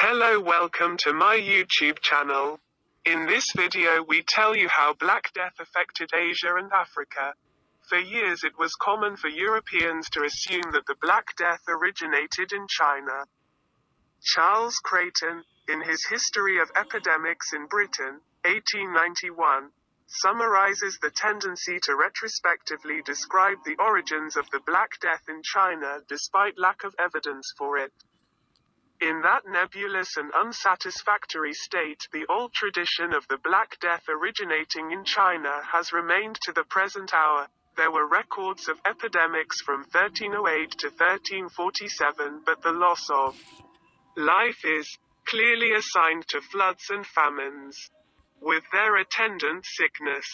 Hello, welcome to my YouTube channel. In this video we tell you how Black Death affected Asia and Africa. For years it was common for Europeans to assume that the Black Death originated in China. Charles Creighton, in his History of Epidemics in Britain, 1891, summarizes the tendency to retrospectively describe the origins of the Black Death in China despite lack of evidence for it. In that nebulous and unsatisfactory state, the old tradition of the Black Death originating in China has remained to the present hour. There were records of epidemics from 1308 to 1347, but the loss of life is clearly assigned to floods and famines, with their attendant sickness.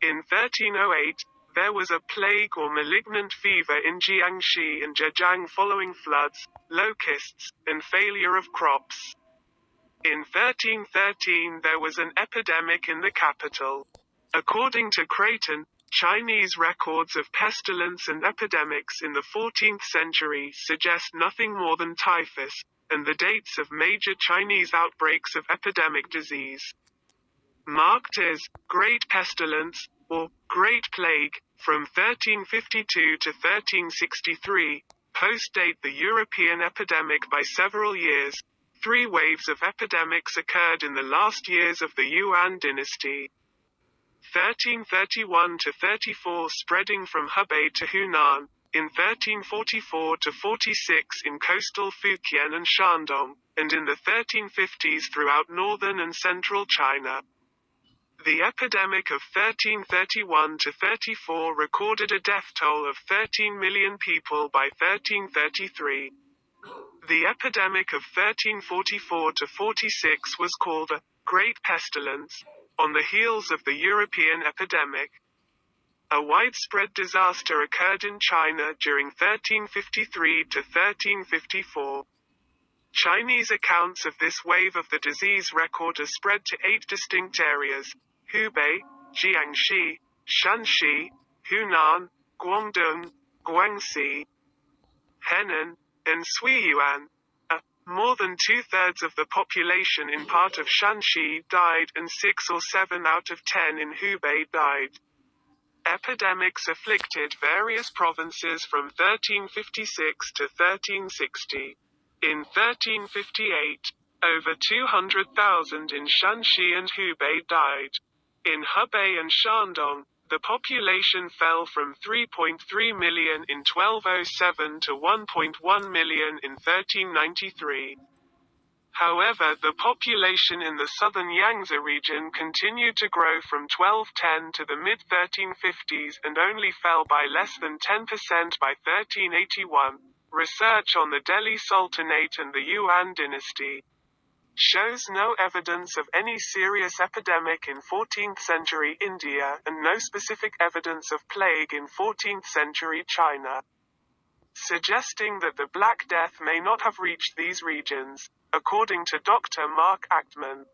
In 1308, there was a plague or malignant fever in Jiangxi and Zhejiang following floods, locusts, and failure of crops. In 1313 there was an epidemic in the capital. According to Creighton, Chinese records of pestilence and epidemics in the 14th century suggest nothing more than typhus, and the dates of major Chinese outbreaks of epidemic disease, marked as Great Pestilence, or Great Plague, from 1352 to 1363, post-date the European epidemic by several years. 3 waves of epidemics occurred in the last years of the Yuan dynasty. 1331 to 34 spreading from Hebei to Hunan, in 1344 to 46 in coastal Fujian and Shandong, and in the 1350s throughout northern and central China. The epidemic of 1331 to 34 recorded a death toll of 13 million people by 1333. The epidemic of 1344 to 46 was called a Great Pestilence, on the heels of the European epidemic. A widespread disaster occurred in China during 1353 to 1354. Chinese accounts of this wave of the disease record a spread to 8 distinct areas: Hubei, Jiangxi, Shanxi, Hunan, Guangdong, Guangxi, Henan, and Suiyuan. More than 2/3 of the population in part of Shanxi died and 6 or 7 out of 10 in Hubei died. Epidemics afflicted various provinces from 1356 to 1360. In 1358, over 200,000 in Shanxi and Hubei died. In Hebei and Shandong, the population fell from 3.3 million in 1207 to 1.1 million in 1393. However, the population in the southern Yangtze region continued to grow from 1210 to the mid-1350s and only fell by less than 10% by 1381. Research on the Delhi Sultanate and the Yuan dynasty shows no evidence of any serious epidemic in 14th century India and no specific evidence of plague in 14th century China, suggesting that the Black Death may not have reached these regions. According to Dr. Mark Achtman,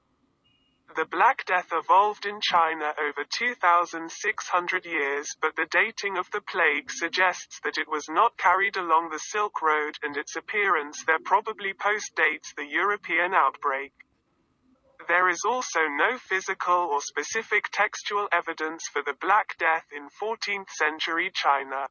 the Black Death evolved in China over 2,600 years, but the dating of the plague suggests that it was not carried along the Silk Road, and its appearance there probably post-dates the European outbreak. There is also no physical or specific textual evidence for the Black Death in 14th century China.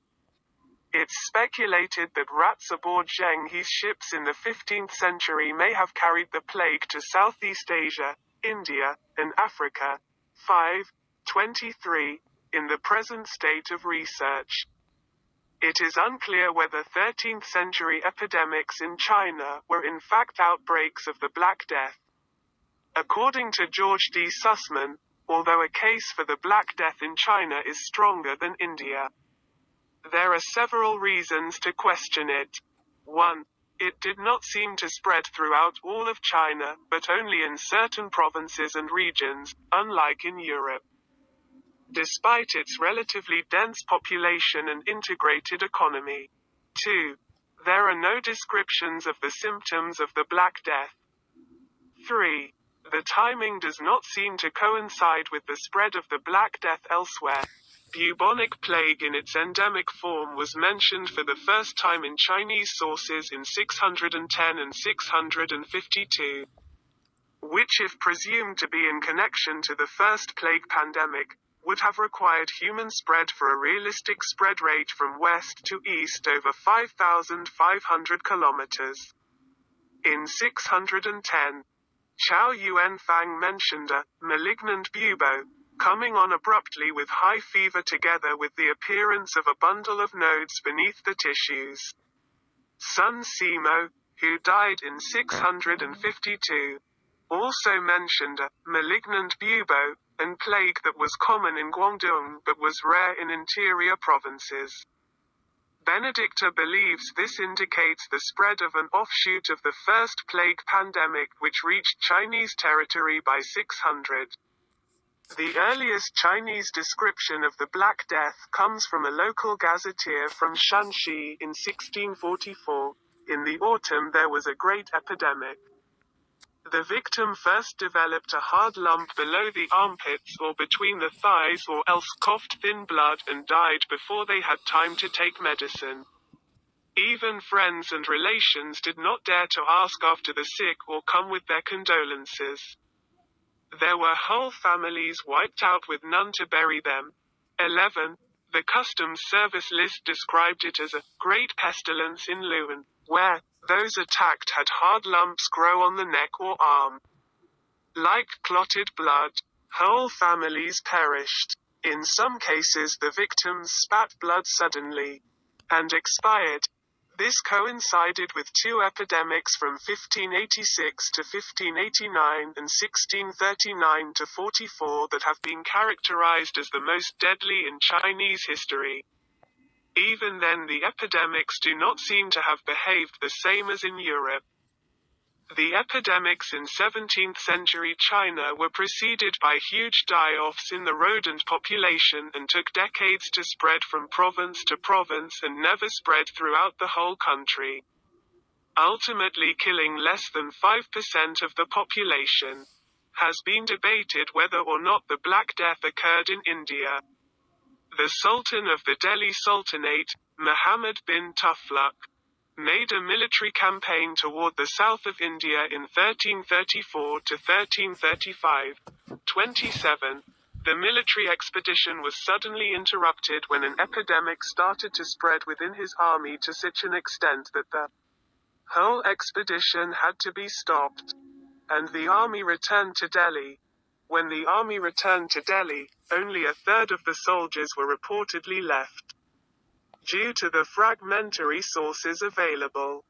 It's speculated that rats aboard Zheng He's ships in the 15th century may have carried the plague to Southeast Asia, India, and Africa. 5.23. In the present state of research, it is unclear whether 13th century epidemics in China were in fact outbreaks of the Black Death. According to George D. Sussman, although a case for the Black Death in China is stronger than India, there are several reasons to question it. 1. It did not seem to spread throughout all of China, but only in certain provinces and regions, unlike in Europe. Despite its relatively dense population and integrated economy. 2. There are no descriptions of the symptoms of the Black Death. 3. The timing does not seem to coincide with the spread of the Black Death elsewhere. Bubonic plague in its endemic form was mentioned for the first time in Chinese sources in 610 and 652, which, if presumed to be in connection to the first plague pandemic, would have required human spread for a realistic spread rate from west to east over 5,500 kilometers. In 610, Chow Yuan Fang mentioned a malignant bubo coming on abruptly with high fever together with the appearance of a bundle of nodes beneath the tissues. Sun Simo, who died in 652, also mentioned a malignant bubo and plague that was common in Guangdong but was rare in interior provinces. Benedicta believes this indicates the spread of an offshoot of the first plague pandemic which reached Chinese territory by 600. The earliest Chinese description of the Black Death comes from a local gazetteer from Shanxi in 1644. In the autumn there was a great epidemic. The victim first developed a hard lump below the armpits or between the thighs or else coughed thin blood and died before they had time to take medicine. Even friends and relations did not dare to ask after the sick or come with their condolences. There were whole families wiped out with none to bury them. 11. The Customs Service list described it as a great pestilence in Luan, where those attacked had hard lumps grow on the neck or arm. Like clotted blood, whole families perished. In some cases the victims spat blood suddenly and expired. This coincided with two epidemics from 1586 to 1589 and 1639 to 44 that have been characterized as the most deadly in Chinese history. Even then the epidemics do not seem to have behaved the same as in Europe. The epidemics in 17th century China were preceded by huge die-offs in the rodent population and took decades to spread from province to province and never spread throughout the whole country, ultimately killing less than 5% of the population. Has been debated whether or not the Black Death occurred in India. The Sultan of the Delhi Sultanate, Muhammad bin Tughlaq, made a military campaign toward the south of India in 1334 to 1335. 27. The military expedition was suddenly interrupted when an epidemic started to spread within his army to such an extent that the whole expedition had to be stopped, and the army returned to Delhi. When the army returned to Delhi, only a third of the soldiers were reportedly left. Due to the fragmentary sources available,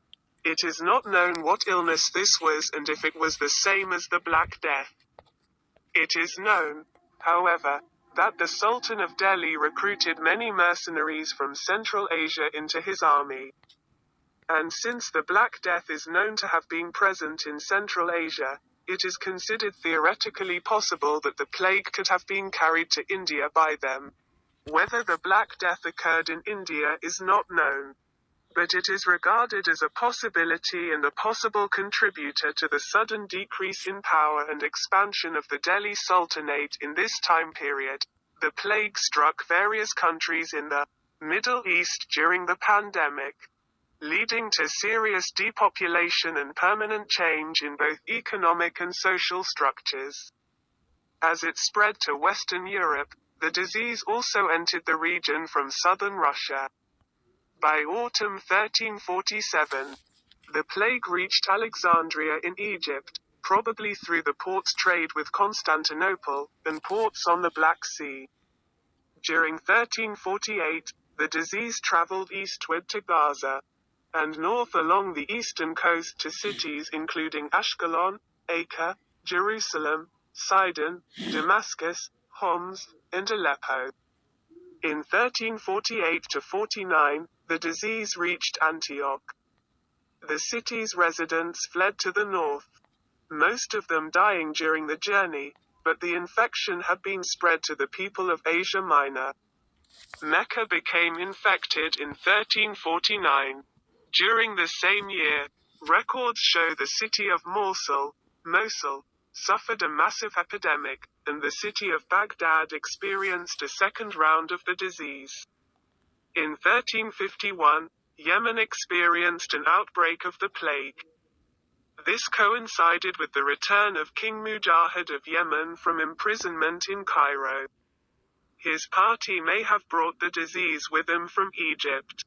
it is not known what illness this was and if it was the same as the Black Death. It is known, however, that the Sultan of Delhi recruited many mercenaries from Central Asia into his army. And since the Black Death is known to have been present in Central Asia, it is considered theoretically possible that the plague could have been carried to India by them. Whether the Black Death occurred in India is not known, but it is regarded as a possibility and a possible contributor to the sudden decrease in power and expansion of the Delhi Sultanate in this time period. The plague struck various countries in the Middle East during the pandemic, leading to serious depopulation and permanent change in both economic and social structures. As it spread to Western Europe, the disease also entered the region from southern Russia. By autumn 1347, the plague reached Alexandria in Egypt, probably through the port's trade with Constantinople, and ports on the Black Sea. During 1348, the disease traveled eastward to Gaza, and north along the eastern coast to cities including Ashkelon, Acre, Jerusalem, Sidon, Damascus, Homs, and Aleppo. In 1348-49, the disease reached Antioch. The city's residents fled to the north, most of them dying during the journey, but the infection had been spread to the people of Asia Minor. Mecca became infected in 1349. During the same year, records show the city of Mosul suffered a massive epidemic, and the city of Baghdad experienced a second round of the disease. In 1351, Yemen experienced an outbreak of the plague. This coincided with the return of King Mujahid of Yemen from imprisonment in Cairo. His party may have brought the disease with him from Egypt.